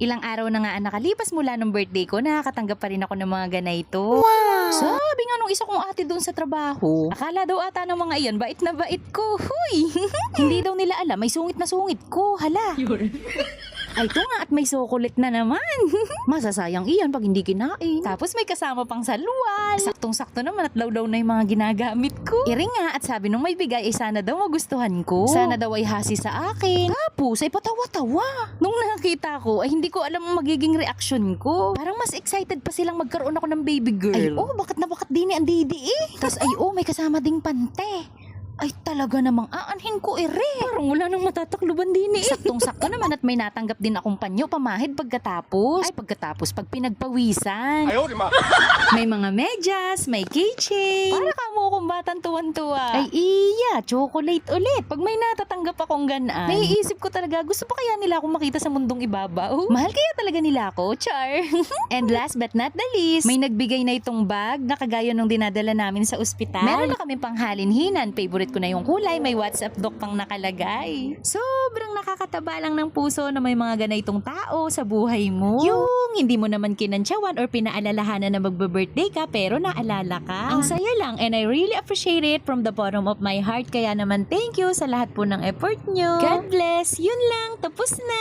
Ilang araw na nga ang nakalipas mula nung birthday ko, nakakatanggap pa rin ako ng mga ganito. Wow! Sabi nga nung isa kong ate doon sa trabaho, akala daw ata ng mga iyon, bait na bait ko. Huy! Hindi daw nila alam, may sungit na sungit ko. Hala! Ay, ito nga at may chocolate na naman. Masasayang iyan pag hindi kinain. Tapos may kasama pang salual. Saktong-sakto naman at lawlaw na yung mga ginagamit ko. Iri nga at sabi nung may bigay ay sana daw magustuhan ko. Sana daw ay hasi sa akin. Tapos ay patawa-tawa. Nung nakita ko ay hindi ko alam ang magiging reaksyon ko. Parang mas excited pa silang magkaroon ako ng baby girl. Ay, bakit na bakit din ni ang didi eh. Tapos ay, may kasama ding pante. Ay talaga namang aanhin ko Parang wala nang matatakluban din eh. Saktong-sakto naman at may natanggap din akong panyo pamahid pagkatapos. Ay pagkatapos pag pinagpawisan. May mga medyas, may keychain. Para kamo kong batang tuwan-tuwa. Ay iya, chocolate ulit. Pag may natatanggap akong ganaan, naiisip ko talaga gusto pa kaya nila akong makita sa mundong ibabaw. Mahal kaya talaga nila ako, char. And last but not the least, may nagbigay na itong bag na kagaya nung dinadala namin sa ospital. Meron na kami panghalinhinan, favorite ko na yung kulay, may WhatsApp doc pang nakalagay. Sobrang nakakataba lang ng puso na may mga ganitong tao sa buhay mo. Yung hindi mo naman kinantsawan or pinaalalahanan na magbe-birthday ka pero naalala ka. Ang saya lang and I really appreciate it from the bottom of my heart. Kaya naman thank you sa lahat po ng effort nyo. God bless. Yun lang. Tapos na.